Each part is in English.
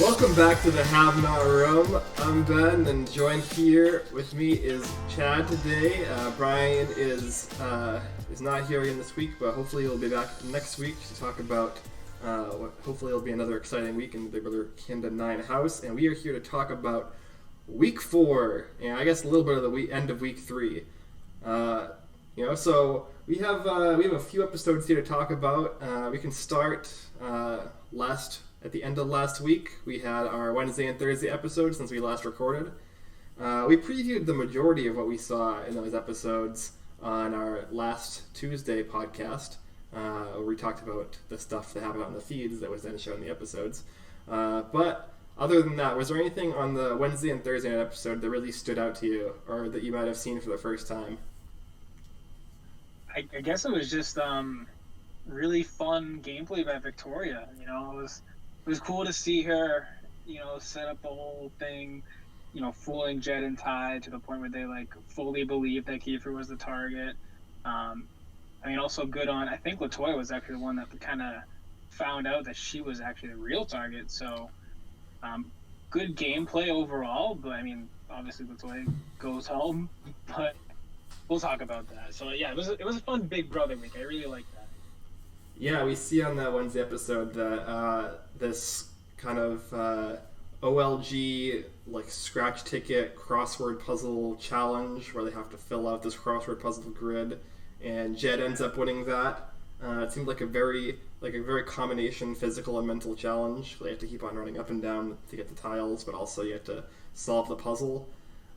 Welcome back to the Have Not Room. I'm Ben, and joined here with me is Chad today. Brian is not here again this week, but hopefully he'll be back next week to talk about what hopefully will be another exciting week in the Big Brother BBCAN9 house. And we are here to talk about week 4, and I guess a little bit of the end of week 3. So we have a few episodes here to talk about. We can start at the end of last week. We had our Wednesday and Thursday episodes since we last recorded. We previewed the majority of what we saw in those episodes on our last Tuesday podcast, where we talked about the stuff that happened on the feeds that was then shown in the episodes. But other than that, was there anything on the Wednesday and Thursday night episode that really stood out to you, or that you might have seen for the first time? I guess it was just really fun gameplay by Victoria. It was cool to see her, set up the whole thing, fooling Jed and Ty to the point where they fully believed that Kiefer was the target. Also good on. I think LaToya was actually the one that kind of found out that she was actually the real target. So, good gameplay overall. But obviously LaToya goes home, but we'll talk about that. So yeah, it was a fun Big Brother week. I really liked that. Yeah, we see on that Wednesday episode that this kind of OLG scratch ticket crossword puzzle challenge where they have to fill out this crossword puzzle grid, and Jed ends up winning that. It seemed like a very combination physical and mental challenge. They have to keep on running up and down to get the tiles, but also you have to solve the puzzle.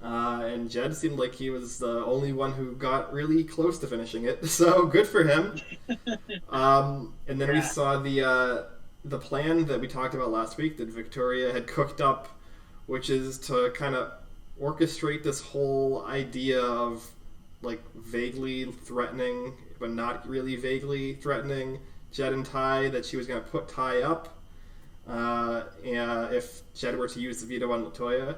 And Jed seemed like he was the only one who got really close to finishing it, so good for him. And then we saw the plan that we talked about last week that Victoria had cooked up, which is to kind of orchestrate this whole idea of vaguely threatening, but not really vaguely threatening Jed and Ty, that she was going to put Ty up if Jed were to use the veto on LaToya.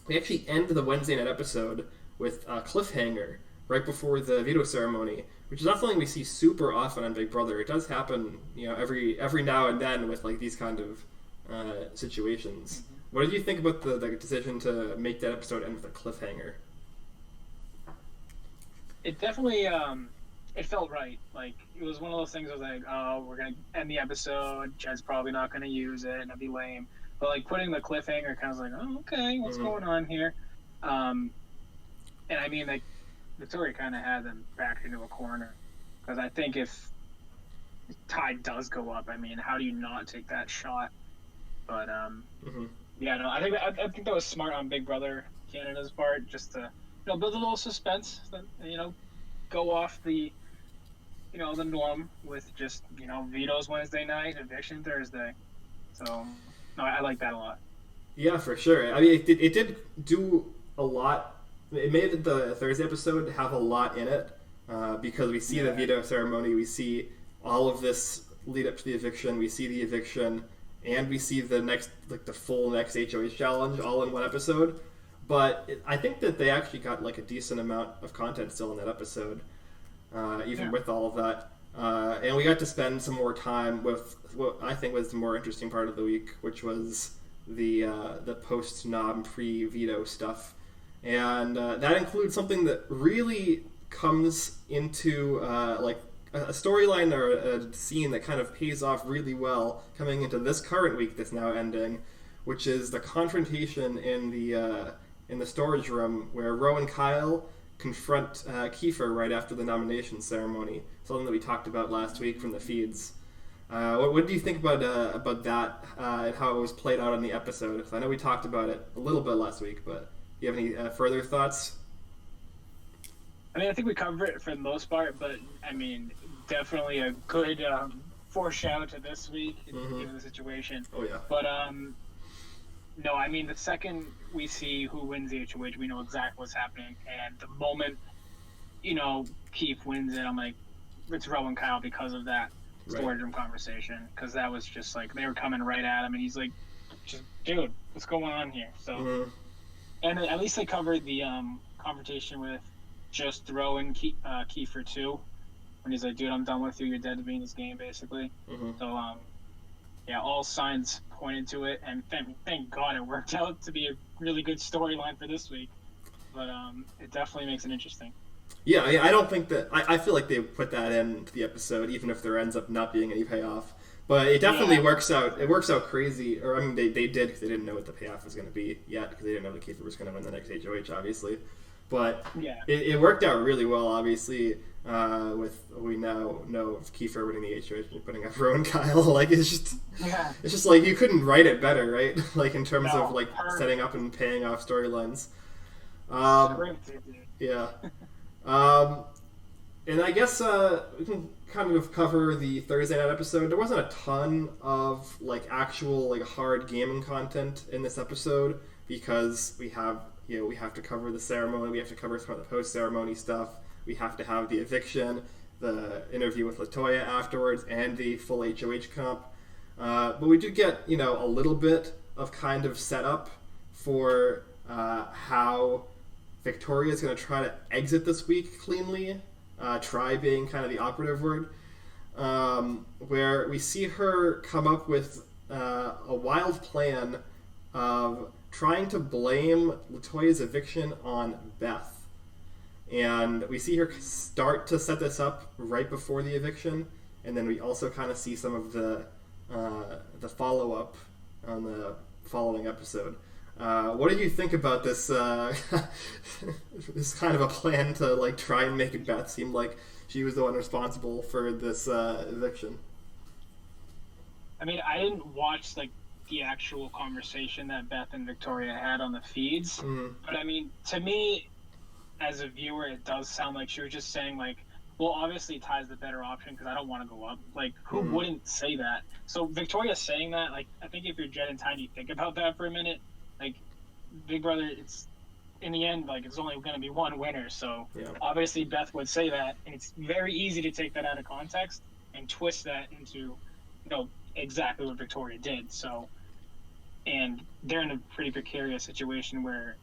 We actually end the Wednesday night episode with a cliffhanger right before the veto ceremony, which is not something we see super often on Big Brother. It does happen, every now and then with these kind of situations. Mm-hmm. What did you think about the decision to make that episode end with a cliffhanger? It definitely it felt right. It was one of those things. I was like, oh, we're gonna end the episode. Jed's probably not gonna use it, and it'll be lame. But putting the cliffhanger kind of like, oh, okay, what's going on here? And Victoria kind of had them backed into a corner, because I think if Ty does go up, how do you not take that shot? But I think that was smart on Big Brother Canada's part, just to build a little suspense, go off the the norm with just vetoes Wednesday night, eviction Thursday. So. No, I like that a lot. Yeah, for sure. It did do a lot. It made the Thursday episode have a lot in it, because we see the veto ceremony, we see all of this lead up to the eviction, we see the eviction, and we see the next, the full next HOH challenge all in one episode. But I think that they actually got a decent amount of content still in that episode, even with all of that. And we got to spend some more time with what I think was the more interesting part of the week, which was the post-nom pre-veto stuff. And that includes something that really comes into a storyline or a scene that kind of pays off really well coming into this current week that's now ending, which is the confrontation in the storage room where Ro and Kyle confront Kiefer right after the nomination ceremony, something that we talked about last week from the feeds. What do you think about that and how it was played out in the episode? Because I know we talked about it a little bit last week, but do you have any further thoughts? I think we covered it for the most part, but definitely a good foreshadow to this week given the situation. Oh yeah. But no, the second we see who wins the HOH, we know exactly what's happening, and the moment Keith wins it, I'm like, it's Ro and Kyle because of that storage room conversation, because that was just they were coming right at him, and he's like, just dude, what's going on here? So and at least they covered the confrontation with just Ro and Kiefer too, when he's like, dude, I'm done with you, you're dead to me in this game, basically. So yeah, all signs pointed to it, and thank God it worked out to be a really good storyline for this week. But it definitely makes it interesting. Yeah, I don't think that I feel like they put that in the episode, even if there ends up not being any payoff. But it definitely Yeah, works out. It works out crazy. Or I mean, they did because they didn't know what the payoff was going to be yet because they didn't know that Kiefer was going to win the next HOH, obviously. But yeah, it worked out really well, obviously. With we now know Kiefer winning the HOH and putting up Rowan Kyle. Like yeah. it's just like you couldn't write it better, right? Like in terms of No, like her setting up and paying off storylines. scripted, dude. Yeah. Um, and I guess we can kind of cover the Thursday night episode. There wasn't a ton of like actual like hard gaming content in this episode because we have we have to cover the ceremony, we have to cover some of the post ceremony stuff, we have to have the eviction, the interview with Latoya afterwards, and the full HOH comp. But we do get a little bit of kind of setup for how Victoria is going to try to exit this week cleanly. Try being kind of the operative word. Where we see her come up with a wild plan of trying to blame Latoya's eviction on Beth. And we see her start to set this up right before the eviction, and then we also kind of see some of the follow-up on the following episode. What did you think about this? This kind of a plan to like try and make Beth seem like she was the one responsible for this eviction. I mean, I didn't watch like the actual conversation that Beth and Victoria had on the feeds, but I mean, to me, as a viewer, it does sound like she was just saying like, well, obviously Ty's the better option because I don't want to go up. Like, who wouldn't say that? So Victoria saying that, like, I think if you're Jed and Ty, you think about that for a minute. Like, Big Brother, it's in the end, like, it's only going to be one winner. So obviously Beth would say that, and it's very easy to take that out of context and twist that into, exactly what Victoria did. So, and they're in a pretty precarious situation where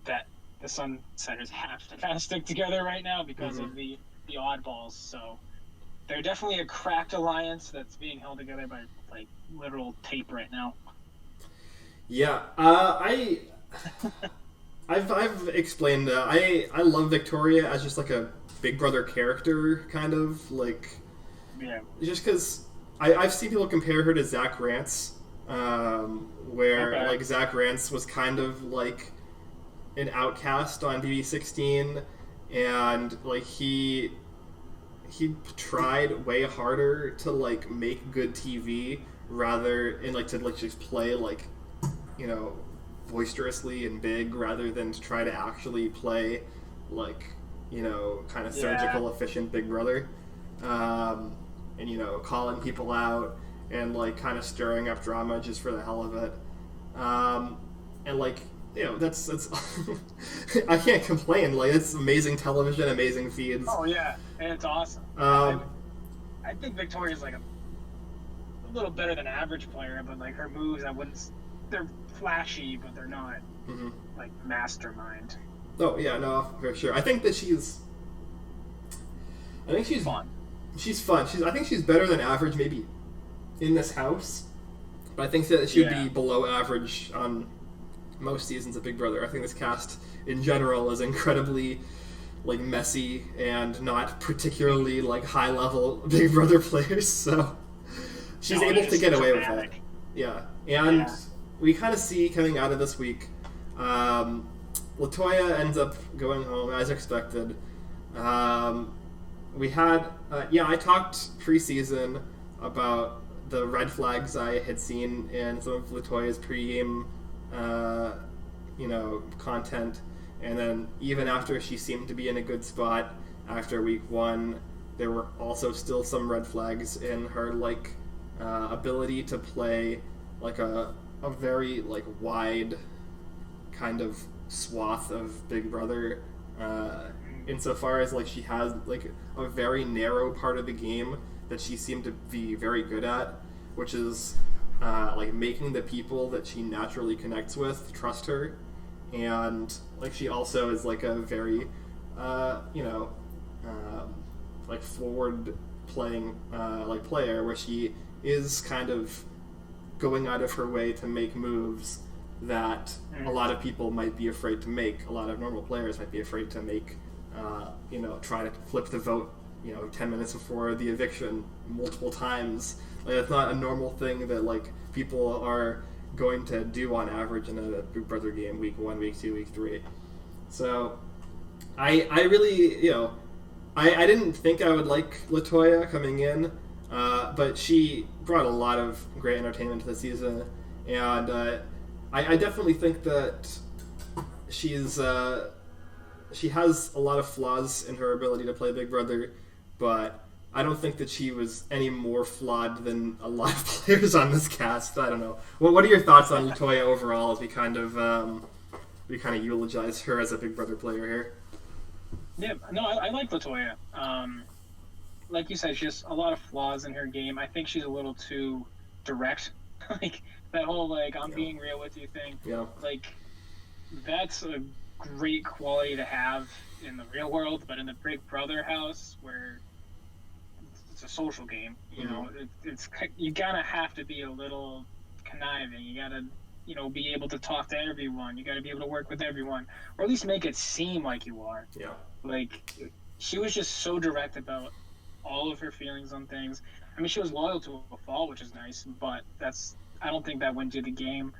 that the Sunsetters have to kind of stick together right now because of the oddballs. So they're definitely a cracked alliance that's being held together by like literal tape right now. Yeah, I've explained. I love Victoria as just like a Big Brother character, kind of like. Yeah. Just because I've seen people compare her to Zach Rance, where like Zach Rance was kind of like an outcast on BB16, and like he tried way harder to like make good TV rather and like to like just play like boisterously and big rather than to try to actually play like kind of surgical efficient Big Brother, and calling people out and like kind of stirring up drama just for the hell of it, and like that's I can't complain. Like, it's amazing television, amazing feeds. Oh yeah, and it's awesome. I think Victoria's like a little better than average player, but like her moves, they're flashy, but they're not like mastermind. Oh yeah, no, for sure. I think she's fun. She's fun. I think she's better than average, maybe in this house, but I think that she would be below average on most seasons of Big Brother. I think this cast in general is incredibly like messy and not particularly like high level Big Brother players, so she's able to get away with that. Yeah. And we kind of see coming out of this week, Latoya ends up going home as expected. We had I talked preseason about the red flags I had seen in some of Latoya's pregame content, and then even after she seemed to be in a good spot after week one, there were also still some red flags in her like ability to play like a very like wide kind of swath of Big Brother, insofar as like she has like a very narrow part of the game that she seemed to be very good at, which is like making the people that she naturally connects with trust her, and like she also is like a very like forward playing like player where she is kind of going out of her way to make moves that a lot of people might be afraid to make. A lot of normal players might be afraid to make. Try to flip the vote, 10 minutes before the eviction multiple times. Like, it's not a normal thing that like people are going to do on average in a Big Brother game week 1, week 2, week 3. So I really, I didn't think I would like LaToya coming in, but she brought a lot of great entertainment to the season, and I definitely think that she has a lot of flaws in her ability to play Big Brother, but I don't think that she was any more flawed than a lot of players on this cast. I don't know. What are your thoughts on LaToya overall as we kind of eulogize her as a Big Brother player here? Yeah, no, I like LaToya. Like you said, she has a lot of flaws in her game. I think she's a little too direct. Like, that whole, like, I'm being real with you thing. Yeah. Like, that's a great quality to have in the real world, but in the Big Brother house, where it's a social game, it's you gotta have to be a little conniving. You gotta, be able to talk to everyone. You gotta be able to work with everyone, or at least make it seem like you are. Yeah. Like, she was just so direct about all of her feelings on things. I mean, she was loyal to a fault, which is nice, but I don't think that went to the game.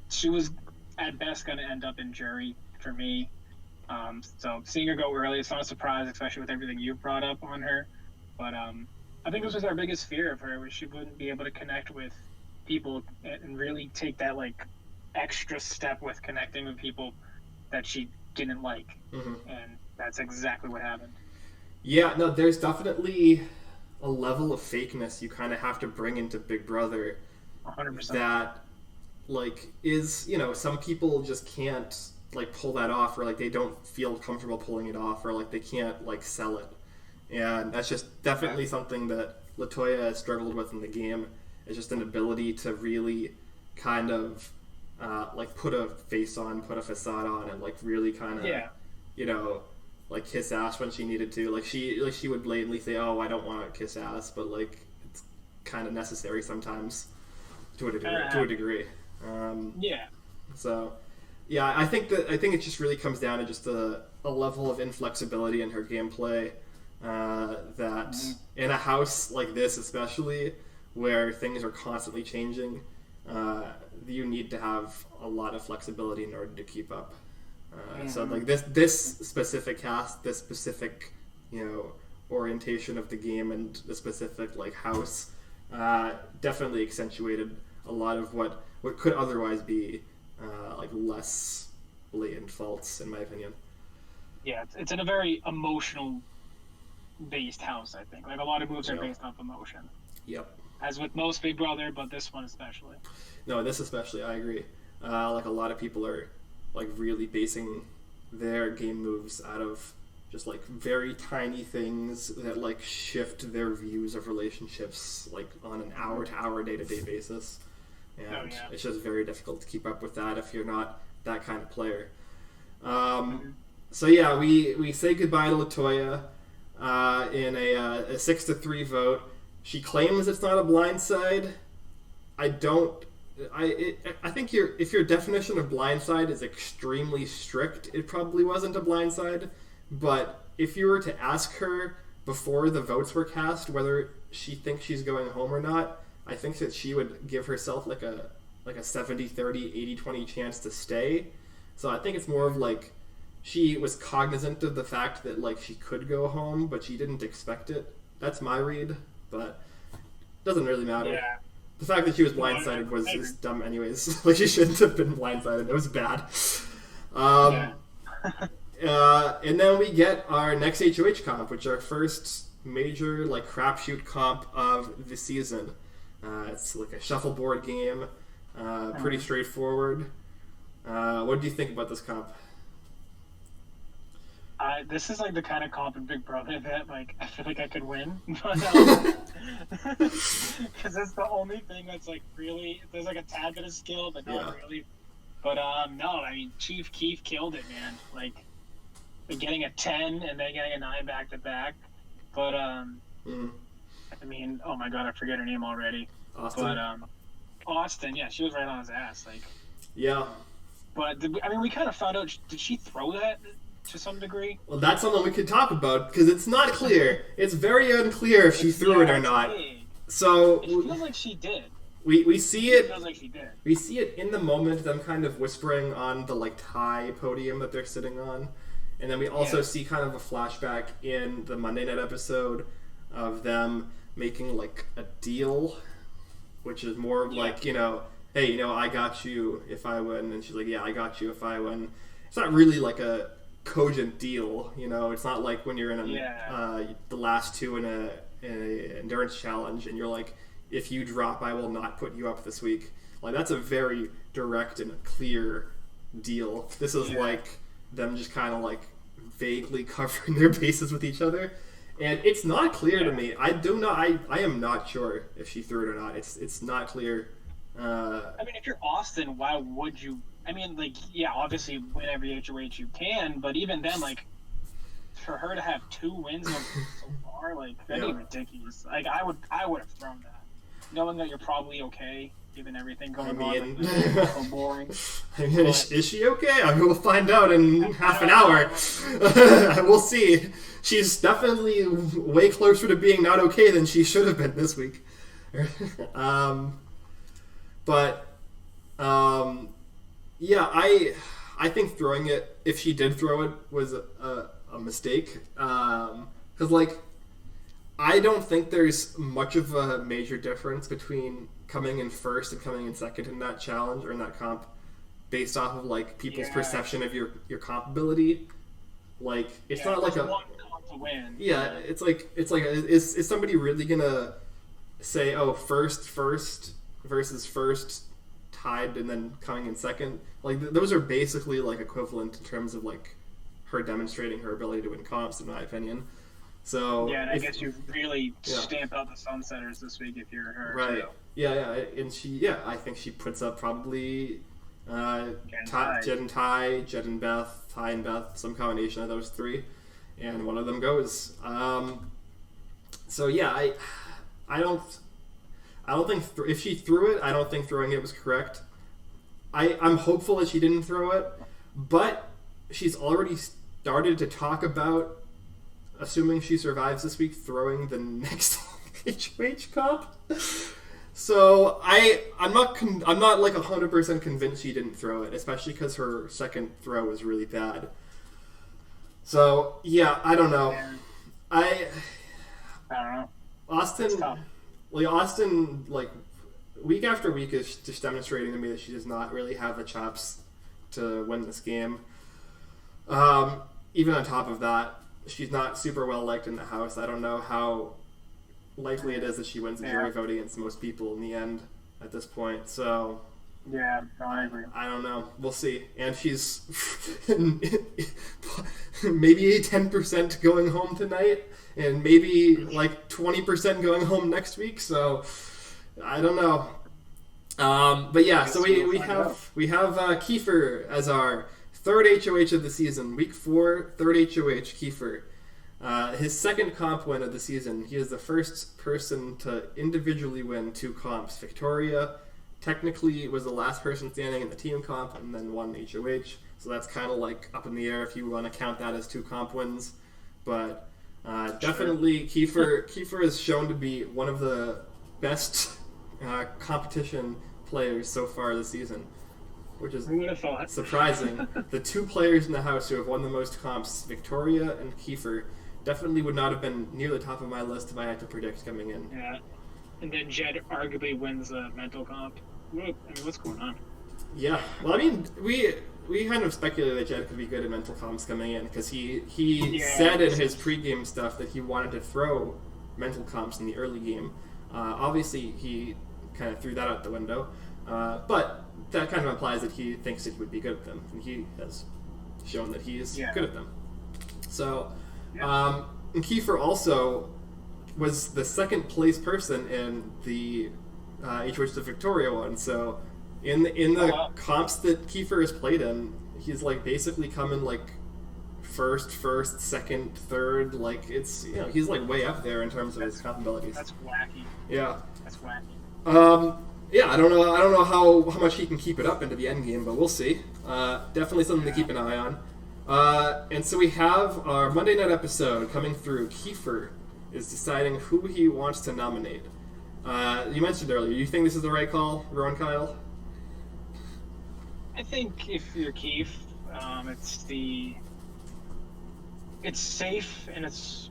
She was at best going to end up in jury for me. So seeing her go early, it's not a surprise, especially with everything you've brought up on her. But I think this was our biggest fear of her, was she wouldn't be able to connect with people and really take that like extra step with connecting with people that she didn't like. And that's exactly what happened. Yeah, no, there's definitely a level of fakeness you kind of have to bring into Big Brother 100%. that like is, some people just can't like pull that off, or like they don't feel comfortable pulling it off, or like they can't like sell it. And that's just definitely something that LaToya has struggled with in the game. It's just an ability to really kind of like put a face on, put a facade on, and like really kind of like kiss ass when she needed to. Like she would blatantly say, "Oh, I don't want to kiss ass," but like it's kind of necessary sometimes to a degree. So yeah, I think it just really comes down to just a level of inflexibility in her gameplay that in a house like this, especially where things are constantly changing, you need to have a lot of flexibility in order to keep up. So like this specific cast, this specific orientation of the game, and the specific like house definitely accentuated a lot of what could otherwise be like less blatant faults, in my opinion. Yeah, it's in a very emotional based house, I think. Like, a lot of moves are based off emotion. Yep. As with most Big Brother, but this one especially. No, this especially, I agree. Like, a lot of people are like really basing their game moves out of just like very tiny things that like shift their views of relationships like on an hour-to-hour, day-to-day basis. And it's just very difficult to keep up with that if you're not that kind of player. So yeah, we say goodbye to LaToya in a 6-3 vote. She claims it's not a blindside. I think if your definition of blindside is extremely strict, it probably wasn't a blindside. But if you were to ask her before the votes were cast whether she thinks she's going home or not, I think that she would give herself like a 70-30, 80-20 chance to stay. So I think it's more of like she was cognizant of the fact that like she could go home, but she didn't expect it. That's my read, but it doesn't really matter. Yeah. The fact that she was blindsided was just dumb anyways. Like, she shouldn't have been blindsided. It was bad. And then we get our next HOH comp, which is our first major like crapshoot comp of the season. It's like a shuffleboard game, pretty straightforward. What do you think about this comp? This is like the kind of comp in Big Brother that like I feel like I could win, but because it's the only thing that's like really there's like a tad bit of skill, but not really. But no, I mean Chief Keef killed it, man. Like getting a 10 and then getting a 9 back to back. But I mean, oh my god, I forget her name already. Austin. But Austin, yeah, she was right on his ass. Like, Yeah. but we kind of found out. Did she throw that to some degree? Well, that's something we could talk about because it's not clear. It's very unclear if she threw it or not. Vague. So It feels like she did. we see It it. feels like she did. We see it in the moment. Them kind of whispering on the like tie podium that they're sitting on, and then we also see kind of a flashback in the Monday night episode of them making like a deal, which is more of like, hey, I got you if I win, and she's like, yeah, I got you if I win. It's not really like a cogent deal, It's not like when you're in the last two in a endurance challenge, and you're like, if you drop, I will not put you up this week. Like, that's a very direct and clear deal. This is like them just kind of like vaguely covering their bases with each other, and it's not clear to me. I am not sure if she threw it or not. It's not clear. If you're Austin, why would you? Obviously win every HOH you can, but even then, like, for her to have 2 wins so far, like, that'd be ridiculous. Like, I would have thrown that, knowing that you're probably okay, given everything going on. Like, so boring. Is she okay? I will find out in half an hour. We'll see. She's definitely way closer to being not okay than she should have been this week. I think throwing it, if she did throw it, was a mistake. Because, like, I don't think there's much of a major difference between coming in first and coming in second in that challenge or in that comp, based off of like people's perception of your comp ability. Like, it's not like a one comp to win. Yeah, it's like is somebody really gonna say, oh, first versus first tied and then coming in second? Like, those are basically like equivalent in terms of like her demonstrating her ability to win comps, in my opinion. So and I guess you really stamp out the Sunsetters this week if you're her. Right. Too. Yeah, and I think she puts up probably Jed and Ty, Jed and Beth, Ty and Beth, some combination of those 3, and one of them goes. I don't think if she threw it, I don't think throwing it was correct. I'm hopeful that she didn't throw it, but she's already started to talk about, assuming she survives this week, throwing the next HOH comp. So I'm not like 100% convinced she didn't throw it, especially because her second throw was really bad. So I don't know. I don't know. Austin, like, week after week is just demonstrating to me that she does not really have the chops to win this game. Even on top of that, she's not super well liked in the house. I don't know how likely it is that she wins the jury vote against most people in the end at this point. So I agree. I don't know. We'll see. And she's maybe 10% going home tonight, and maybe like 20% going home next week. So I don't know. So we have Kiefer as our third HOH of the season, week 4, third HOH, Kiefer. His second comp win of the season. He is the first person to individually win 2 comps. Victoria technically was the last person standing in the team comp and then won HOH. So that's kind of like up in the air if you want to count that as 2 comp wins. But definitely Kiefer is shown to be one of the best competition players so far this season, which is surprising. The 2 players in the house who have won the most comps, Victoria and Kiefer, definitely would not have been near the top of my list if I had to predict coming in. Yeah, and then Jed arguably wins a mental comp. What's going on? Yeah, well, I mean, we kind of speculated that Jed could be good at mental comps coming in, because he said in his pregame stuff that he wanted to throw mental comps in the early game. Obviously, he kind of threw that out the window, but that kind of implies that he thinks that he would be good at them, and he has shown that he is good at them. So, and Kiefer also was the second place person in the HOH to Victoria one. So, in the comps that Kiefer has played in, he's like basically coming like first, second, third. Like, it's, he's like way up there in terms of his comp abilities. That's wacky. Yeah. That's wacky. Yeah, I don't know how much he can keep it up into the end game, but we'll see. Definitely something to keep an eye on. And so we have our Monday night episode coming through. Kiefer is deciding who he wants to nominate. You mentioned earlier, you think this is the right call, Rowan Kyle? I think if you're Keith, it's safe, and it's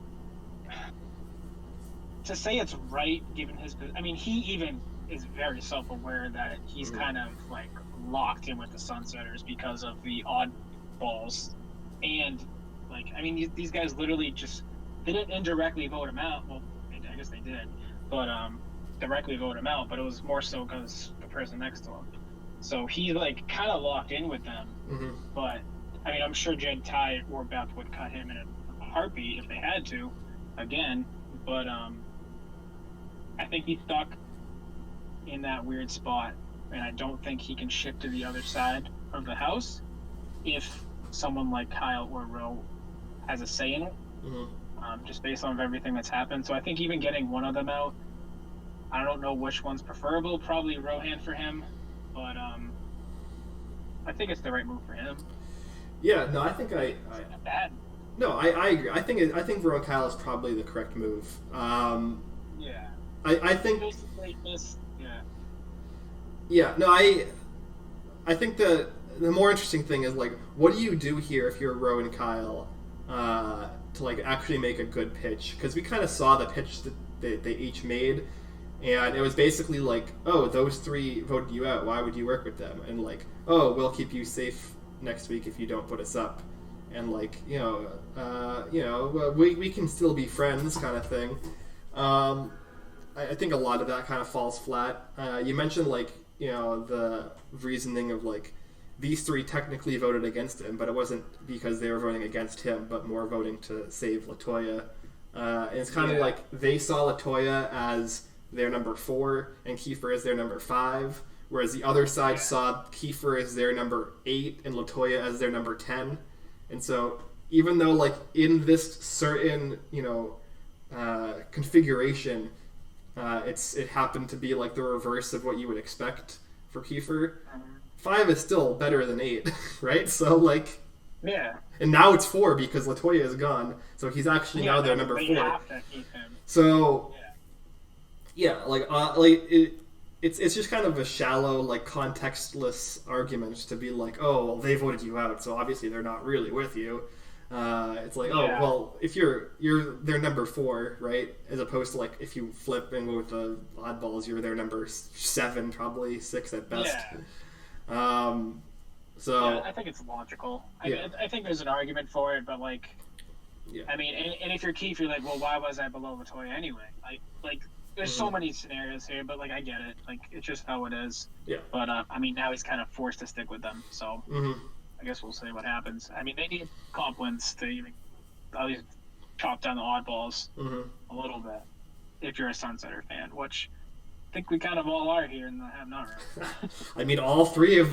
to say it's right given his. I mean, he even is very self-aware that he's kind of like locked in with the Sunsetters because of the oddballs, and like I mean these guys literally just didn't indirectly vote him out. Well, I guess they did, but directly vote him out. But it was more so because the person next to him. So he like kind of locked in with them. Mm-hmm. But I mean, I'm sure Jed, Ty, or Beth would cut him in a heartbeat if they had to, again. But I think he's stuck in that weird spot, and I don't think he can shift to the other side of the house if someone like Kyle or Ro has a say in it, just based on everything that's happened. So I think even getting one of them out, I don't know which one's preferable. Probably Rohan for him, but I think it's the right move for him. Yeah, no, I think It's not bad. No, I agree. I think Rowan Kyle is probably the correct move. Yeah. I think. Yeah. Yeah, no, I think the more interesting thing is like, what do you do here if you're Rowan Kyle to like actually make a good pitch? Because we kind of saw the pitch that they each made, and it was basically like, oh, those three voted you out. Why would you work with them? And like, oh, we'll keep you safe next week if you don't put us up. And like, we can still be friends, kind of thing. I think a lot of that kind of falls flat. You mentioned like, the reasoning of like these three technically voted against him, but it wasn't because they were voting against him, but more voting to save Latoya. And it's kind of like they saw Latoya as their number 4 and Kiefer as their number 5, whereas the other side saw Kiefer as their number 8 and Latoya as their number 10. And so even though like in this certain configuration, it happened to be like the reverse of what you would expect for Kiefer, 5 is still better than 8, right? So like, and now it's 4 because Latoya is gone, so he's actually now their number 4. Have to keep him. So it's just kind of a shallow, like contextless argument to be like, oh, well, they voted you out, so obviously they're not really with you. It's like, oh, well, if you're their number 4, right? As opposed to like if you flip and go with the oddballs, you're their number 7, probably 6 at best. So I think it's logical. I think there's an argument for it, but like, I mean, and if you're Keith, you're like, well, why was I below Latoya anyway? Like there's so many scenarios here, but like I get it. Like it's just how it is. Yeah. But I mean, now he's kind of forced to stick with them, so. I guess we'll see what happens. I mean, they need comp wins to even at least chop down the oddballs a little bit if you're a Sunsetter fan, which I think we kind of all are here in the Have Not room. I mean, all 3 of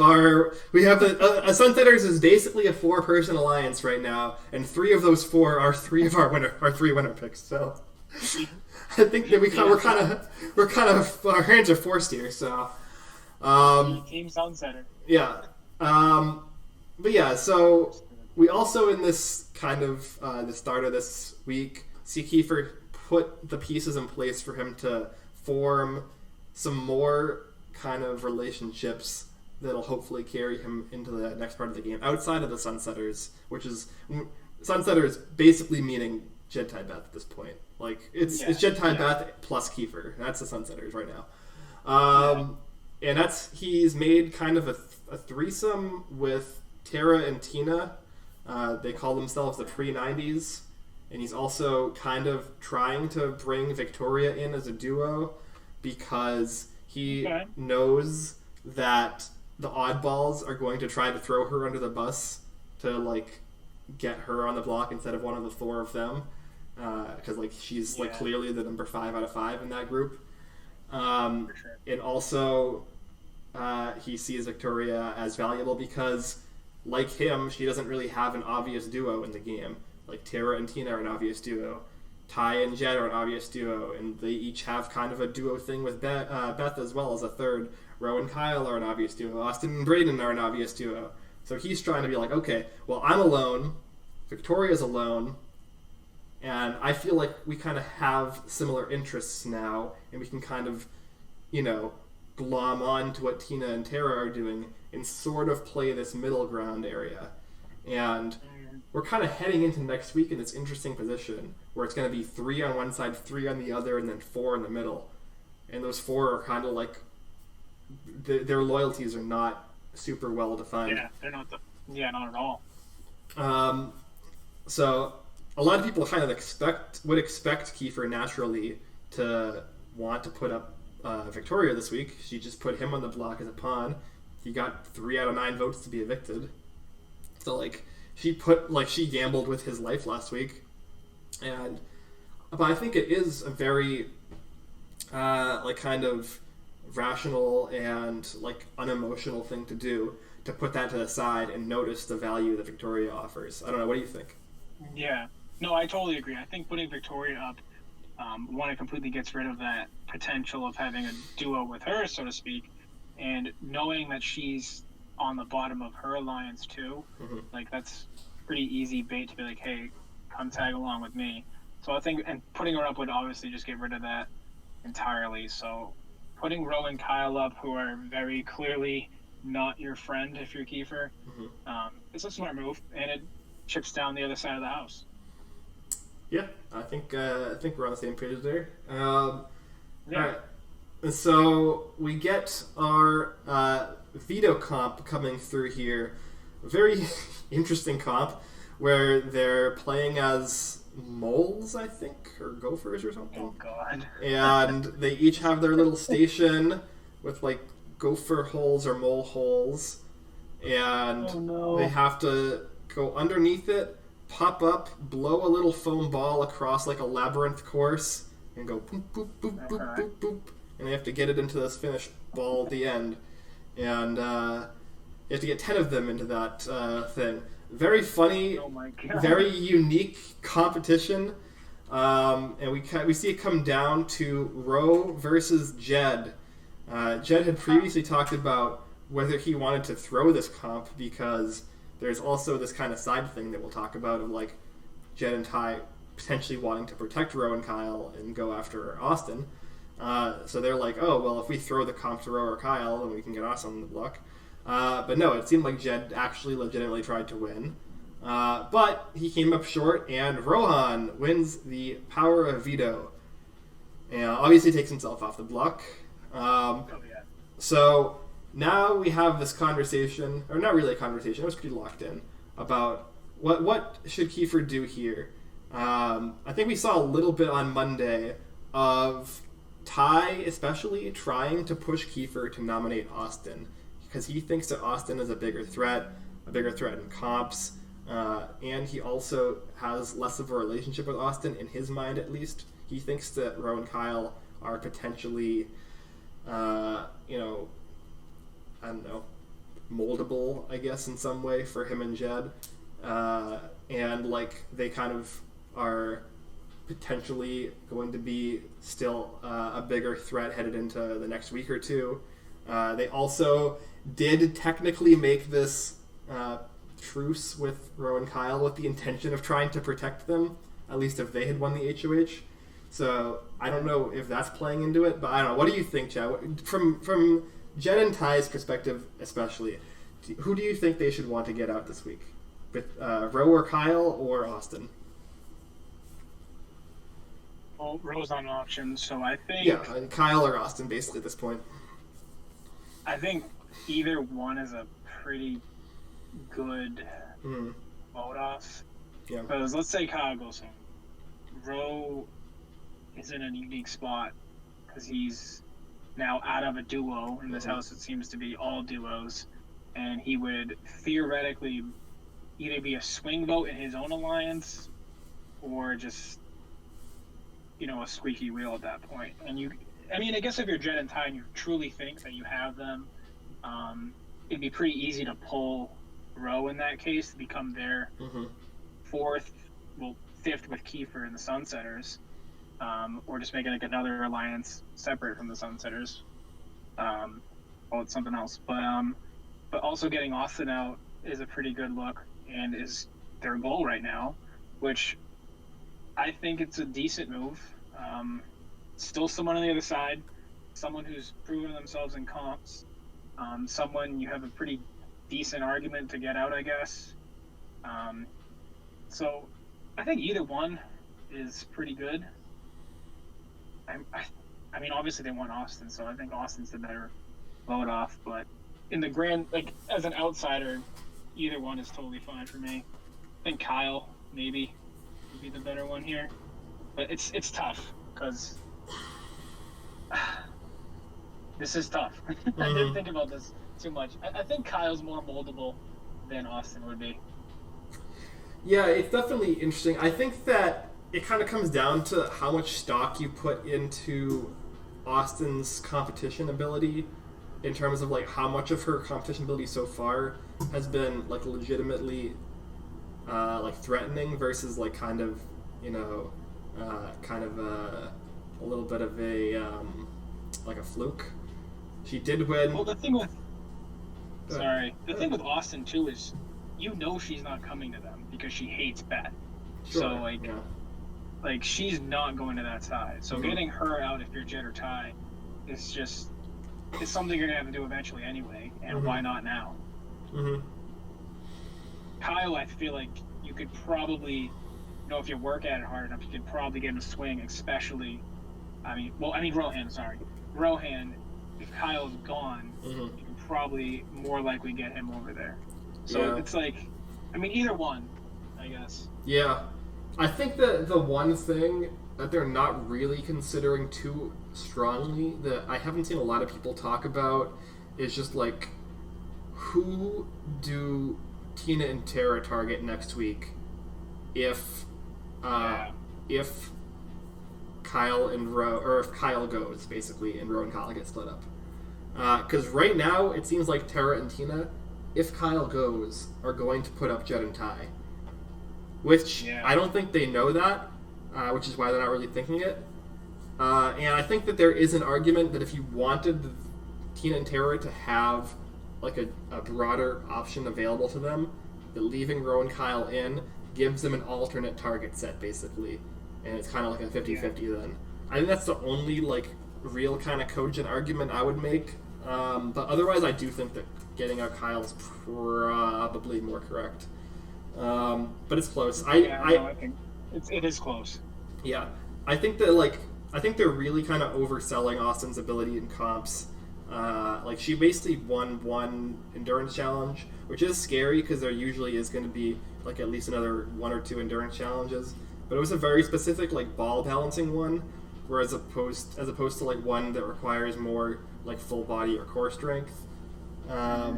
we have a Sunsetters is basically a 4-person alliance right now, and 3 of those 4 are 3 of our 3 winner picks. So I think that we're kind of our hands are forced here. So Team Sunsetter. Yeah. But yeah, so we also in this kind of the start of this week see Kiefer put the pieces in place for him to form some more kind of relationships that'll hopefully carry him into the next part of the game outside of the Sunsetters, which is Sunsetters basically meaning Jed, Ty, Beth at this point. Like it's Jed, Ty, Beth plus Kiefer. That's the Sunsetters right now. And he's made kind of a threesome with Tara and Tina. They call themselves the pre-90s, and he's also kind of trying to bring Victoria in as a duo because he knows that the oddballs are going to try to throw her under the bus to like get her on the block instead of one of the 4 of them, because like she's like clearly the number 5 out of 5 in that group. And also he sees Victoria as valuable because, like him, she doesn't really have an obvious duo in the game. Like Tara and Tina are an obvious duo. Ty and Jed are an obvious duo, and they each have kind of a duo thing with Beth as well as a third. Ro and Kyle are an obvious duo. Austin and Brayden are an obvious duo. So he's trying to be like, okay, well, I'm alone. Victoria's alone. And I feel like we kind of have similar interests now, and we can kind of, glom on to what Tina and Tara are doing and sort of play this middle ground area. And we're kind of heading into next week in this interesting position where it's going to be 3 on one side, 3 on the other, and then 4 in the middle. And those 4 are kind of like their loyalties are not super well defined. Yeah, they're not. Not at all. So a lot of people kind of would expect Kiefer naturally to want to put up Victoria this week. She just put him on the block as a pawn. He got 3 out of 9 votes to be evicted. So she gambled with his life last week, but I think it is a very kind of rational and unemotional thing to do, to put that to the side and notice the value that Victoria offers. I don't know. What do you think? Yeah. No, I totally agree. I think putting Victoria up, it completely gets rid of that potential of having a duo with her, so to speak, and knowing that she's on the bottom of her alliance too. Mm-hmm. That's pretty easy bait to be like, hey, come tag along with me. So I think, and putting her up would obviously just get rid of that entirely. So putting Ro and Kyle up, who are very clearly not your friend if you're Kiefer, it's a smart move, and it chips down the other side of the house. Yeah, I think we're on the same page there. All right. So we get our veto comp coming through here. Very interesting comp where they're playing as moles, I think, or gophers or something. Oh, God. And they each have their little station with gopher holes or mole holes. And they have to go underneath it, pop up, blow a little foam ball across a labyrinth course, and go boop, boop, boop, boop, boop, boop. And they have to get it into this finished ball at the end. And you have to get 10 of them into that thing. Very funny, very unique competition. And we see it come down to Ro versus Jed. Jed had previously talked about whether he wanted to throw this comp, because there's also this kind of side thing that we'll talk about of Jed and Ty potentially wanting to protect Ro and Kyle and go after Austin. So they're like, oh, well, if we throw the comp to Ro or Kyle, then we can get Austin on the block. But no, it seemed like Jed actually legitimately tried to win. But he came up short, and Rohan wins the power of veto. And obviously takes himself off the block. So now we have this conversation, or not really a conversation, it was pretty locked in, about what should Kiefer do here. I think we saw a little bit on Monday of Ty especially trying to push Kiefer to nominate Austin, because he thinks that Austin is a bigger threat in comps, and he also has less of a relationship with Austin, in his mind at least. He thinks that Ro and Kyle are potentially, I don't know, moldable, I guess, in some way for him and Jed. And they kind of are potentially going to be still a bigger threat headed into the next week or two. They also did technically make this truce with Ro and Kyle with the intention of trying to protect them, at least if they had won the HOH. So I don't know if that's playing into it, but I don't know. What do you think, Chad? From Jed and Ty's perspective especially, who do you think they should want to get out this week? With Ro or Kyle or Austin? Well, Ro's not an option, so I think... Yeah, Kyle or Austin, basically, at this point. I think either one is a pretty good vote off. Yeah. Because let's say Kyle goes home. Ro is in a unique spot because he's now out of a duo. In this house, it seems to be all duos. And he would theoretically either be a swing vote in his own alliance or just, a squeaky wheel at that point. And I guess if you're Jed and Ty and you truly think that you have them, it'd be pretty easy to pull Ro in that case to become their fifth with Kiefer and the Sunsetters, or just making like another alliance separate from the Sunsetters. Well, it's something else, but also getting Austin out is a pretty good look and is their goal right now, which I think it's a decent move. Still someone on the other side, someone who's proven themselves in comps, someone you have a pretty decent argument to get out, I guess. So I think either one is pretty good. I mean, obviously they want Austin, so I think Austin's the better vote off, but in the grand, like, as an outsider, either one is totally fine for me. I think Kyle, maybe, would be the better one here. But it's tough, because this is tough. I didn't think about this too much. I think Kyle's more moldable than Austin would be. Yeah, it's definitely interesting. I think that it kind of comes down to how much stock you put into Austin's competition ability, in terms of like how much of her competition ability so far has been like legitimately like threatening versus like kind of, you know, a little bit of a like a fluke. She did win. Well, the thing with thing with Austin too is, you know, she's not coming to them because she hates Beth. Sure, so like she's not going to that side. So getting her out if you're Jet or Ty is just, it's something you're gonna have to do eventually anyway, and why not now? Kyle, I feel like you could probably, you know, if you work at it hard enough, you could probably get him to swing, especially, Rohan, if Kyle's gone, you can probably more likely get him over there. So it's like, I mean, either one, I guess. Yeah. I think that the one thing that they're not really considering too strongly, that I haven't seen a lot of people talk about, is just like, who do Tina and Tara target next week if Kyle and Ro, or if Kyle goes, basically, and Ro and Kyle get split up. Because right now, it seems like Tara and Tina, if Kyle goes, are going to put up Jet and Ty. Which, I don't think they know that, which is why they're not really thinking it. And I think that there is an argument that if you wanted Tina and Tara to have like a broader option available to them, that leaving Ro and Kyle in gives them an alternate target set, basically. And it's kind of like a 50-50 then. I think that's the only like real kind of cogent argument I would make. But otherwise, I do think that getting out Kyle's probably more correct. But it's close. I think it is close. Yeah, I think they're really kind of overselling Austin's ability in comps. Like, she basically won one endurance challenge, which is scary because there usually is going to be like at least another one or two endurance challenges. But it was a very specific like ball balancing one, whereas opposed to like one that requires more like full body or core strength. I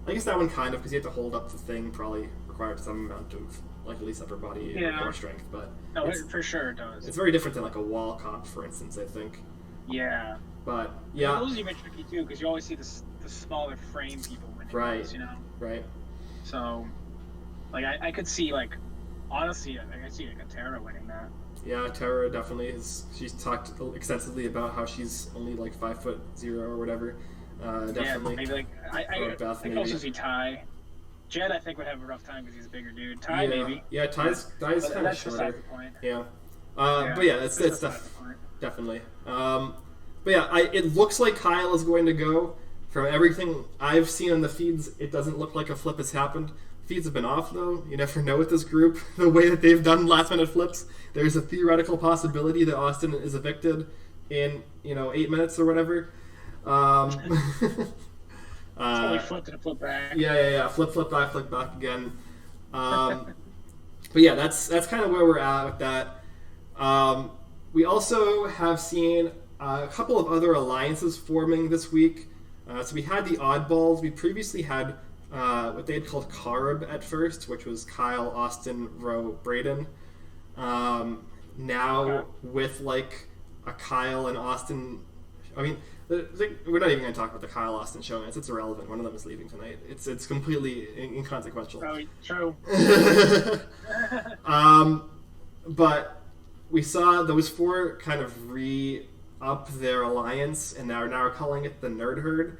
guess that one kind of, because you have to hold up the thing, probably required some amount of like at least upper body or core strength. But no, for sure it does. It's very different than like a wall comp, for instance, I think. Yeah. But yeah, those are even tricky too, because you always see the smaller frame people winning. Right. Those, you know. Right. So, like, I could see, like, honestly, I could see like a Tara winning that. Yeah, Tara definitely is. She's talked extensively about how she's only like 5'0" or whatever. Definitely. Yeah, maybe like I can also see Ty. Jed, I think, would have a rough time because he's a bigger dude. Ty, maybe. Yeah, Ty's kind of shorter. Yeah. But yeah, that's definitely. But yeah, it looks like Kyle is going to go. From everything I've seen on the feeds, it doesn't look like a flip has happened. Feeds have been off, though. You never know with this group, the way that they've done last-minute flips. There's a theoretical possibility that Austin is evicted in, 8 minutes or whatever. Totally flip and flip back. Yeah. Flip back again. But yeah, that's kind of where we're at with that. We also have seen a couple of other alliances forming this week. So we had the Oddballs. We previously had what they had called Carb at first, which was Kyle, Austin, Ro, Braden. Now with like a Kyle and Austin, I mean, we're not even going to talk about the Kyle Austin showing. It's irrelevant. One of them is leaving tonight. It's completely inconsequential. Probably true. but we saw those four kind of re-up their alliance, and now calling it the Nerd Herd,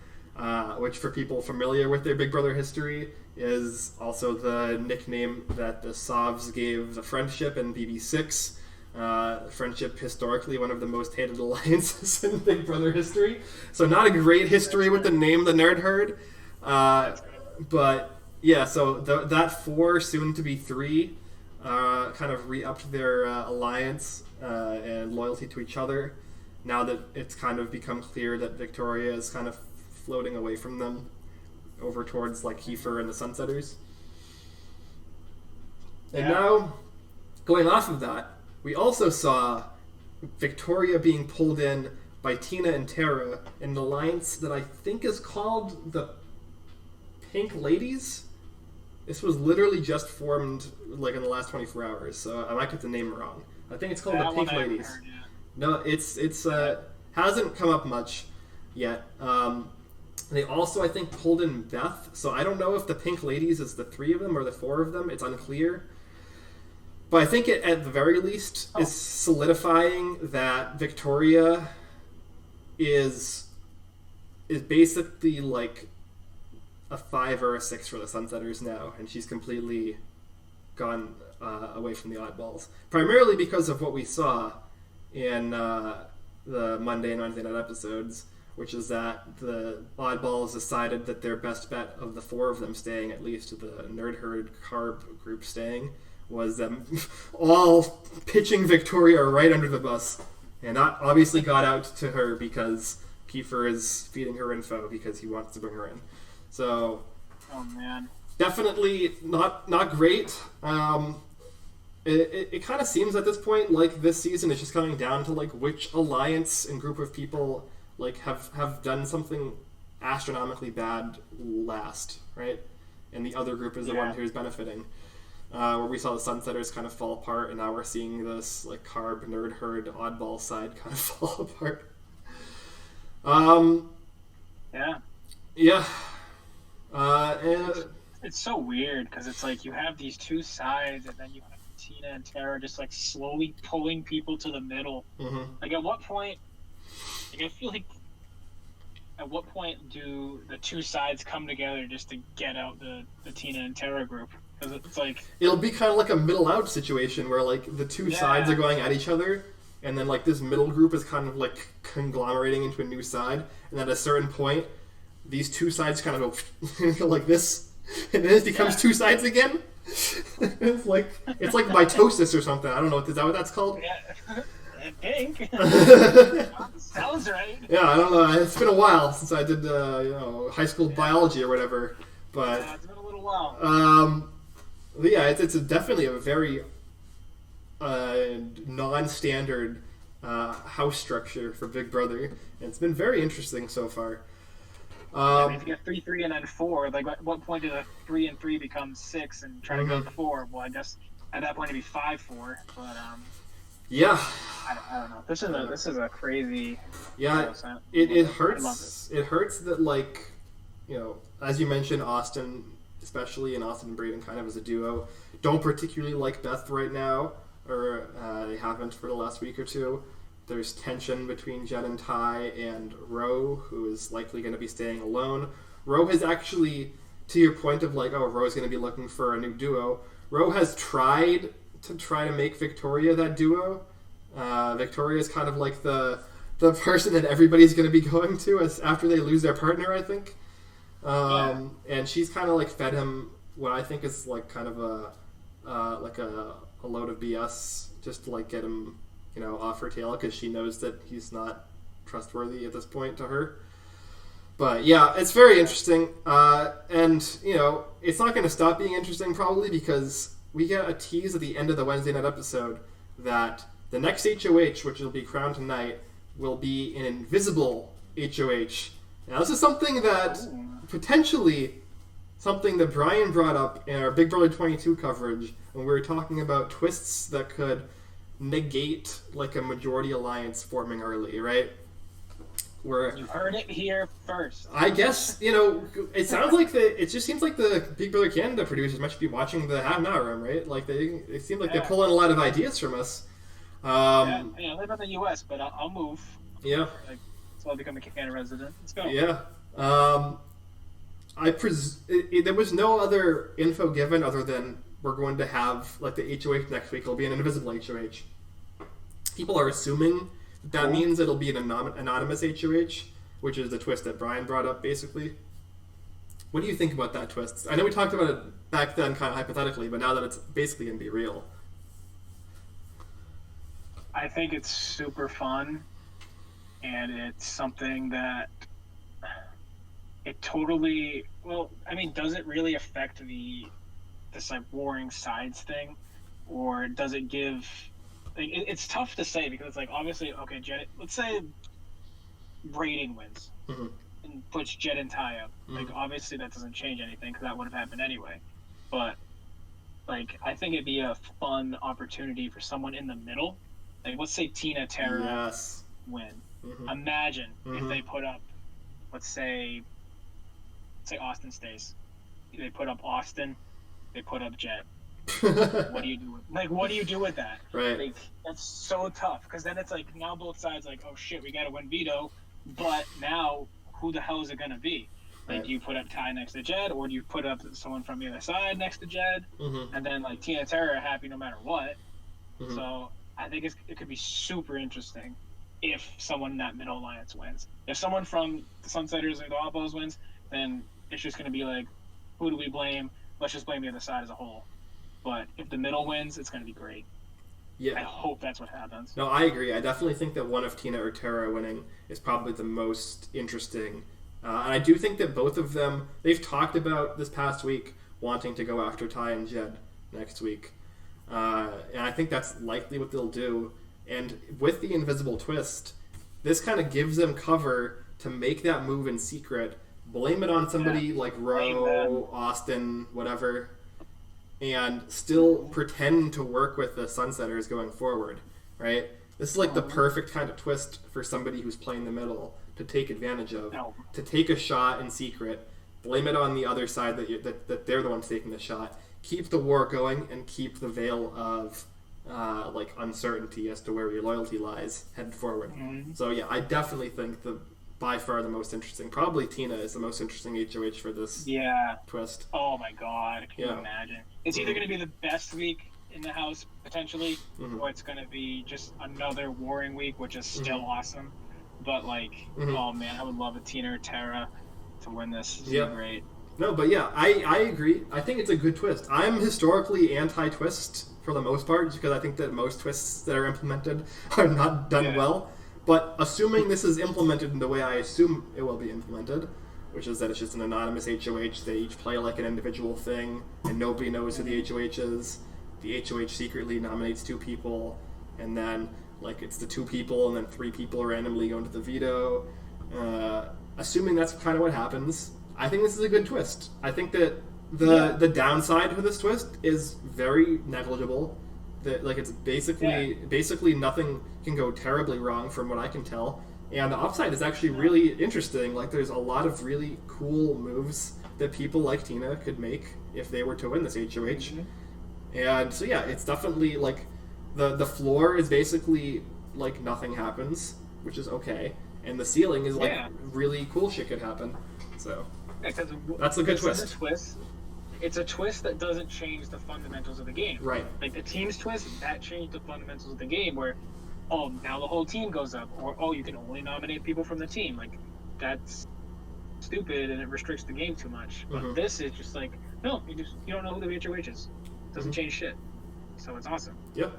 which for people familiar with their Big Brother history is also the nickname that the Sovs gave the Friendship in BB6. Friendship, historically, one of the most hated alliances in Big Brother history. So not a great history with the name the Nerd Herd. But yeah, so that four, soon to be three, kind of re-upped their alliance and loyalty to each other. Now that it's kind of become clear that Victoria is kind of floating away from them over towards like Kiefer and the Sunsetters. And now, going off of that, we also saw Victoria being pulled in by Tina and Tara in an alliance that I think is called the Pink Ladies. This was literally just formed like in the last 24 hours, so I might get the name wrong. I think it's called the Pink Ladies. Heard, yeah. No, it's hasn't come up much yet. They also, I think, pulled in Beth, so I don't know if the Pink Ladies is the three of them or the four of them. It's unclear. But I think it, at the very least, is solidifying that Victoria is basically like a 5 or a 6 for the Sunsetters now, and she's completely gone away from the Oddballs. Primarily because of what we saw in the Monday and Wednesday night episodes, which is that the Oddballs decided that their best bet of the four of them staying, at least the Nerd Herd Carb group staying, was them all pitching Victoria right under the bus. And that obviously got out to her because Kiefer is feeding her info because he wants to bring her in. So, oh man, definitely not great. It kind of seems at this point like this season is just coming down to like which alliance and group of people like have done something astronomically bad last, right? And the other group is the one who's benefiting. Where we saw the Sunsetters kind of fall apart, and now we're seeing this like Carb Nerd Herd oddball side kind of fall apart. Yeah. It's so weird because it's like you have these two sides, and then you have Tina and Tara just like slowly pulling people to the middle. Mm-hmm. Like at what point? Like I feel like at what point do the two sides come together just to get out the Tina and Tara group? Because it's like it'll be kind of like a middle out situation where like the two sides are going at each other, and then like this middle group is kind of like conglomerating into a new side, and at a certain point, these two sides kind of go like this, and then it becomes two sides again. it's like mitosis or something. I don't know. Is that what that's called? Yeah. I think. Sounds right. Yeah, I don't know. It's been a while since I did high school biology or whatever. But it's been a little while. It's definitely a very non-standard house structure for Big Brother, and it's been very interesting so far. If you get 3, 3, and then 4, like at what point do the 3 and 3 become 6 and try to go to 4? Well, I guess at that point it'd be 5, 4. But yeah, I don't know. This is a crazy. Yeah, it hurts. It hurts that like, as you mentioned, Austin, especially, and Austin and Braden kind of as a duo, don't particularly like Beth right now, or they haven't for the last week or two. There's tension between Jen and Ty and Ro, who is likely going to be staying alone. Ro has actually, to your point of like, oh, Ro's going to be looking for a new duo, Ro has tried to make Victoria that duo. Victoria is kind of like the person that everybody's going to be going to after they lose their partner, I think. And she's kind of like fed him what I think is like kind of a load of BS just to like get him off her tail, because she knows that he's not trustworthy at this point to her. But yeah, it's very interesting, and it's not going to stop being interesting probably, because we get a tease at the end of the Wednesday night episode that the next HOH, which will be crowned tonight, will be an invisible HOH. Now this is something that potentially something that Brian brought up in our Big Brother 22 coverage when we were talking about twists that could negate like a majority alliance forming early, right? Where You heard it here first. I guess, it sounds like it just seems like the Big Brother Canada producers must be watching the Half an Hour Room, right? Like it seems like they're pulling a lot of ideas from us. I live in the U.S., but I'll move. Yeah. So I'll become a Canada resident. Let's go. Yeah. There was no other info given other than we're going to have, like, the HOH next week will be an invisible HOH. People are assuming that means it'll be an anonymous HOH, which is the twist that Brian brought up, basically. What do you think about that twist? I know we talked about it back then kind of hypothetically, but now that it's basically going to be real. I think it's super fun, and it's something that it totally... Well, I mean, does it really affect this, like, warring sides thing? Or does it give... It's tough to say because, like, obviously, okay, Jed, let's say Braden wins and puts Jed and Ty up. Like, obviously, that doesn't change anything because that would have happened anyway. But, like, I think it'd be a fun opportunity for someone in the middle. Like, let's say Tina Tara win. Imagine if they put up, let's say Austin stays. They put up Austin. They put up Jed. What do you do with that? Right. Like, that's so tough because then it's like now both sides like, oh shit, we gotta win veto, but now who the hell is it gonna be? Like, do you put up Ty next to Jed, or do you put up someone from the other side next to Jed, and then like Tina and Tara are happy no matter what? So I think it could be super interesting if someone in that middle alliance wins. If someone from the Sunsetters or the Outlaws wins, then it's just gonna be like, who do we blame? Let's just blame the other side as a whole. But if the middle wins, it's going to be great. Yeah. I hope that's what happens. No, I agree. I definitely think that one of Tina or Tara winning is probably the most interesting. And I do think that both of them, they've talked about this past week wanting to go after Ty and Jed next week. And I think that's likely what they'll do. And with the invisible twist, this kind of gives them cover to make that move in secret. Blame it on somebody like Roe, Austin, whatever. And still pretend to work with the Sunsetters going forward, right? This is like the perfect kind of twist for somebody who's playing the middle to take advantage of, to take a shot in secret, blame it on the other side that they're the ones taking the shot, keep the war going, and keep the veil of like uncertainty as to where your loyalty lies headed forward. So yeah, I definitely think by far the most interesting. Probably Tina is the most interesting HOH for this twist. Oh my god, can you imagine? It's either going to be the best week in the house, potentially, or it's going to be just another warring week, which is still awesome. But, like, oh man, I would love a Tina or Tara to win this. It's great. No, but yeah, I agree. I think it's a good twist. I'm historically anti-twist for the most part, just because I think that most twists that are implemented are not done well. But assuming this is implemented in the way I assume it will be implemented, which is that it's just an anonymous HOH, they each play like an individual thing, and nobody knows who the HOH is. The HOH secretly nominates 2 people, and then like it's the 2 people, and then 3 people randomly go into the veto. Assuming that's kind of what happens, I think this is a good twist. I think that the downside to this twist is very negligible. That like it's basically nothing can go terribly wrong from what I can tell. And the upside is actually really interesting. Like, there's a lot of really cool moves that people like Tina could make if they were to win this HOH. And so, yeah, it's definitely, like, the floor is basically, like, nothing happens, which is okay. And the ceiling is, like, really cool shit could happen. So, that's a good twist. It's a twist that doesn't change the fundamentals of the game. Right. Like, the team's twist, that changed the fundamentals of the game, where now the whole team goes up, or you can only nominate people from the team. Like, that's stupid and it restricts the game too much. But this is just like, no, you don't know who the HOH is. It doesn't change shit. So it's awesome. Yep.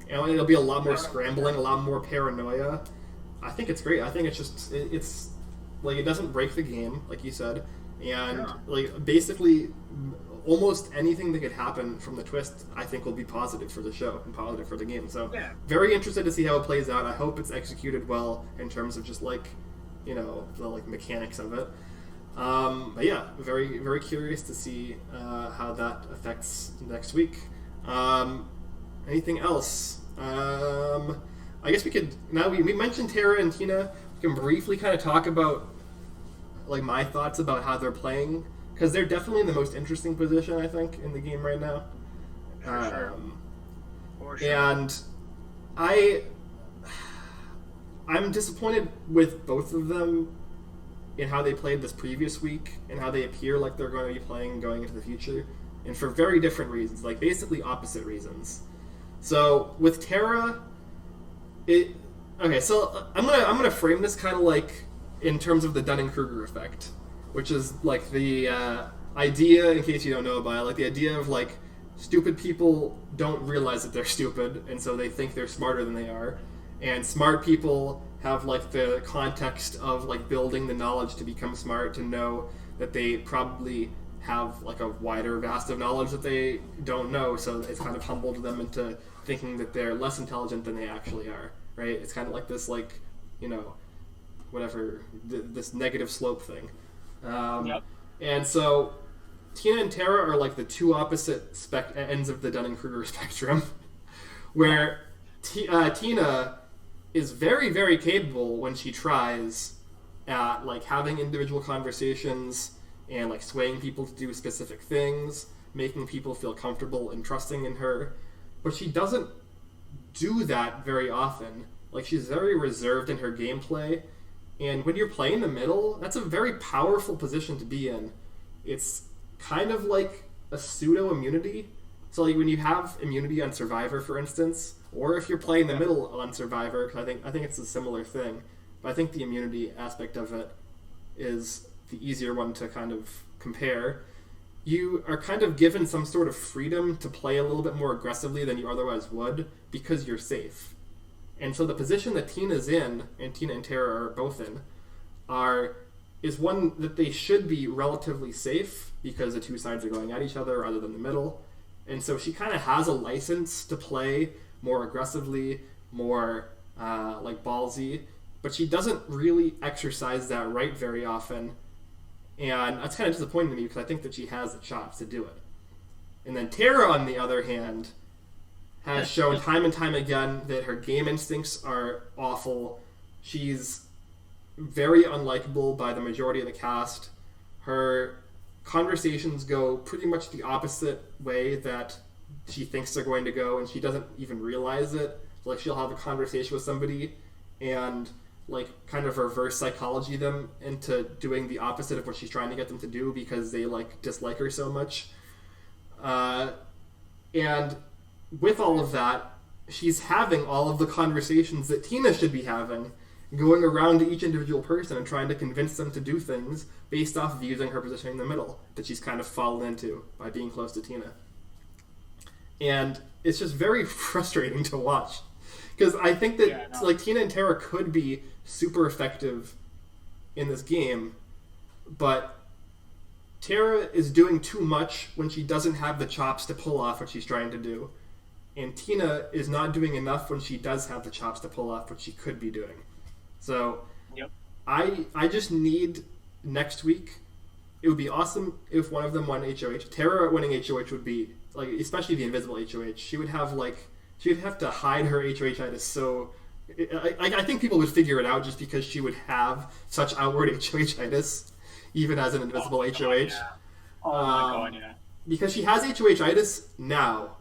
And it'll be a lot more scrambling, a lot more paranoia. I think it's great. I think it's just it's like it doesn't break the game, like you said, and like basically almost anything that could happen from the twist, I think, will be positive for the show and positive for the game. So, very interested to see how it plays out. I hope it's executed well in terms of just like, the like mechanics of it. But yeah, very, very curious to see how that affects next week. Anything else? I guess we could now. We mentioned Tara and Tina. can briefly kind of talk about like my thoughts about how they're playing, because they're definitely in the most interesting position I think in the game right now. For sure. For sure. And I I'm disappointed with both of them in how they played this previous week and how they appear like they're going to be playing going into the future, and for very different reasons, like basically opposite reasons. So with Tara, it okay. So I'm gonna frame this kind of like in terms of the Dunning-Kruger effect, which is like the idea, in case you don't know about it, like the idea of like stupid people don't realize that they're stupid, and so they think they're smarter than they are, and smart people have like the context of like building the knowledge to become smart, to know that they probably have like a wider vast of knowledge that they don't know, so it's kind of humbled them into thinking that they're less intelligent than they actually are, right? It's kind of like this, like, you know, whatever, this negative slope thing. Yep. And so Tina and Tara are like the two opposite ends of the Dunning-Kruger spectrum, where Tina is very, very capable when she tries at like having individual conversations and like swaying people to do specific things, making people feel comfortable and trusting in her. But she doesn't do that very often. Like, she's very reserved in her gameplay, and when you're playing the middle, that's a very powerful position to be in. It's kind of like a pseudo immunity. So like when you have immunity on Survivor, for instance, or if you're playing the middle on Survivor, because I think it's a similar thing, but I think the immunity aspect of it is the easier one to kind of compare. You are kind of given some sort of freedom to play a little bit more aggressively than you otherwise would because you're safe. And so the position that Tina's in, and Tina and Tara are both in, is one that they should be relatively safe because the two sides are going at each other rather than the middle. And so she kind of has a license to play more aggressively, more like ballsy, but she doesn't really exercise that right very often. And that's kind of disappointing to me because I think that she has the chops to do it. And then Tara, on the other hand, has shown time and time again that her game instincts are awful. She's very unlikable by the majority of the cast. Her conversations go pretty much the opposite way that she thinks they're going to go, and she doesn't even realize it. Like, she'll have a conversation with somebody and like kind of reverse psychology them into doing the opposite of what she's trying to get them to do because they like dislike her so much. And with all of that, she's having all of the conversations that Tina should be having, going around to each individual person and trying to convince them to do things based off of using her position in the middle that she's kind of fallen into by being close to Tina. And it's just very frustrating to watch because I think that like Tina and Tara could be super effective in this game, but Tara is doing too much when she doesn't have the chops to pull off what she's trying to do, and Tina is not doing enough when she does have the chops to pull off what she could be doing. So I just need next week. It would be awesome if one of them won HOH. Tara winning HOH would be like, especially the invisible HOH. She would have to hide her HOH-itis. So I think people would figure it out just because she would have such outward HOH-itis, even as an invisible HOH. God, yeah. Oh my god, yeah. Because she has HOH-itis now.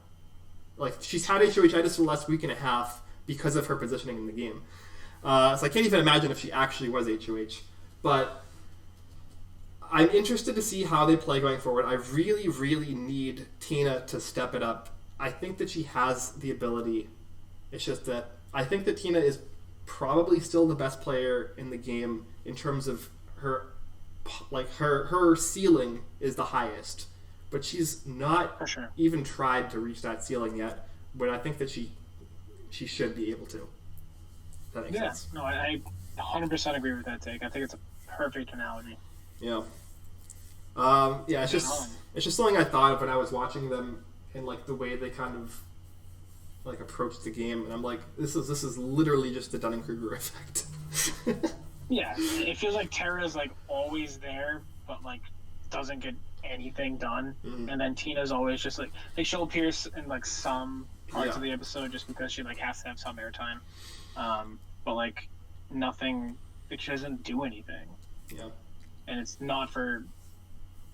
Like, she's had HOH-itis for the last week and a half because of her positioning in the game. So I can't even imagine if she actually was HOH. But I'm interested to see how they play going forward. I really, really need Tina to step it up. I think that she has the ability. It's just that I think that Tina is probably still the best player in the game in terms of her, like her ceiling is the highest, but she's not even tried to reach that ceiling yet. But I think that she should be able to. That makes sense. No, I 100% agree with that take. I think it's a perfect analogy. Yeah. It's just something I thought of when I was watching them and like the way they kind of like approached the game, and I'm like, this is literally just the Dunning-Kruger effect. Yeah, it feels like Tara's like always there, but like doesn't get anything done, and then Tina's always just like she'll appear in like some parts of the episode just because she like has to have some airtime, but like nothing Like, she doesn't do anything. Yeah. And it's not for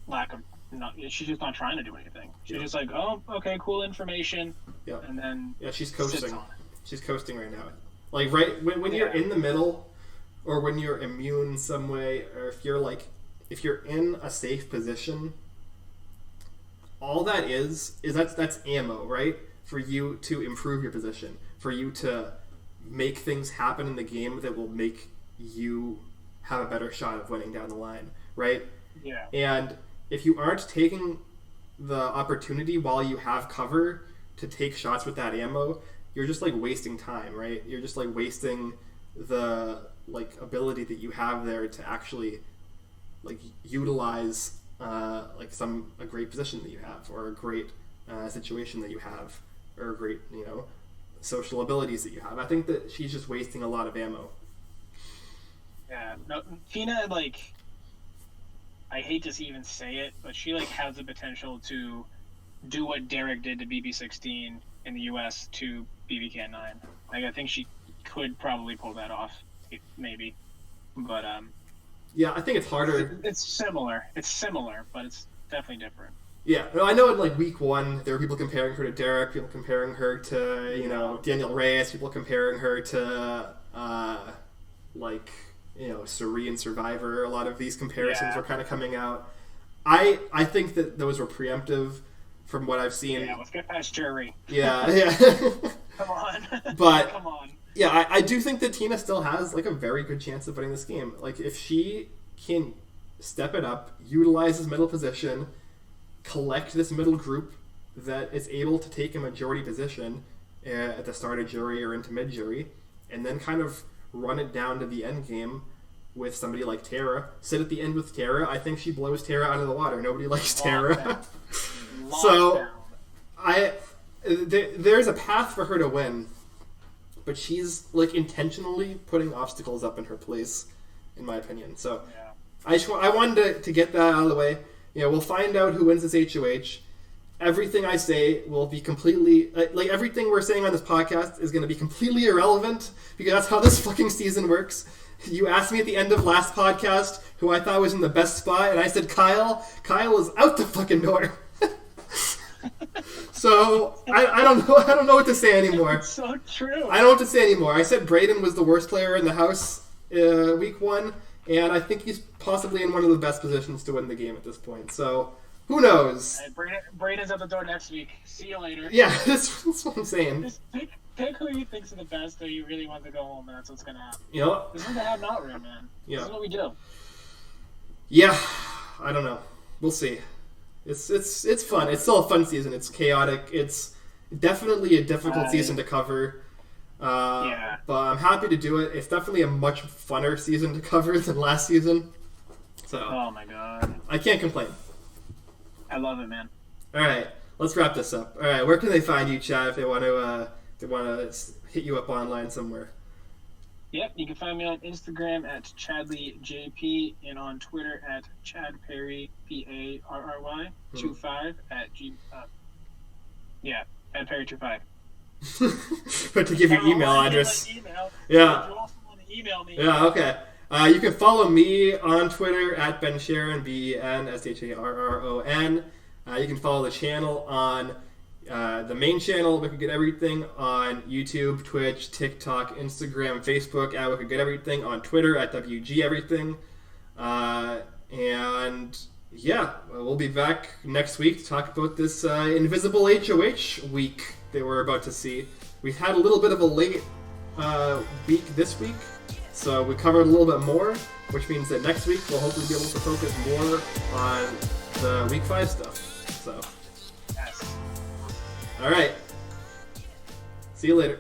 lack of she's just not trying to do anything. She's just like, oh, okay, cool information. Yeah. And then she's coasting. She's coasting right now. Like right when you're in the middle, or when you're immune some way, or if you're in a safe position, all that is that's ammo, right? For you to improve your position, for you to make things happen in the game that will make you have a better shot of winning down the line, right? Yeah. And if you aren't taking the opportunity while you have cover to take shots with that ammo, you're just like wasting time, right? You're just like wasting the like ability that you have there to actually like utilize a great position that you have, or a great situation that you have, or great social abilities that you have. I think that she's just wasting a lot of ammo. Yeah, no, Tina, like, I hate to even say it, but she like has the potential to do what Derek did to BB16 in the US to BBCAN9. Like, I think she could probably pull that off, maybe. But yeah, I think it's harder. It's similar, but it's definitely different. Yeah, I know in like week 1 there were people comparing her to Derek, people comparing her to Daniel Reyes, people comparing her to Suri and Survivor. A lot of these comparisons were kind of coming out. I think that those were preemptive from what I've seen. Yeah, let's get past jury. Yeah. Come on. But come on. Yeah, I do think that Tina still has like a very good chance of winning this game. Like, if she can step it up, utilize his middle position, collect this middle group that is able to take a majority position at the start of jury or into mid jury, and then kind of run it down to the end game with somebody like Tara. Sit at the end with Tara. I think she blows Tara out of the water. Nobody likes Tara. So there's a path for her to win, but she's like intentionally putting obstacles up in her place, in my opinion. So I wanted to get that out of the way. We'll find out who wins this HOH. Everything I say will be completely like everything we're saying on this podcast is going to be completely irrelevant, because that's how this fucking season works. You asked me at the end of last podcast who I thought was in the best spot, and I said Kyle. Kyle is out the fucking door. So I don't know what to say anymore. It's so true. I don't know what to say anymore. I said Braden was the worst player in the house week 1, and I think he's possibly in one of the best positions to win the game at this point. So who knows? Braden's at the door next week. See you later. Yeah, that's what I'm saying. Just pick who you think's the best, who you really want to go home, and that's what's gonna happen. This is the have not room, man. Yeah. This is what we do. Yeah, I don't know. We'll see. It's fun. It's still a fun season. It's chaotic. It's definitely a difficult season to cover. But I'm happy to do it. It's definitely a much funner season to cover than last season. So. Oh my god. I can't complain. I love it, man. All right, let's wrap this up. All right, where can they find you, Chad, if they want to hit you up online somewhere? Yep, you can find me on Instagram at ChadleyJP and on Twitter at ChadPerry PARRY 25 at at Perry25. But to give your email address. Yeah. You also want to email me. Yeah. Okay. You can follow me on Twitter at Ben Sharon, BENSHARRON. You can follow the channel on the main channel, We Could Get Everything, on YouTube, Twitch, TikTok, Instagram, Facebook at We Could Get Everything, on Twitter at WG Everything. And yeah, we'll be back next week to talk about this Invisible HOH week that we're about to see. We've had a little bit of a late week this week, so we covered a little bit more, which means that next week we'll hopefully be able to focus more on the week 5 stuff. So, yes. All right. See you later.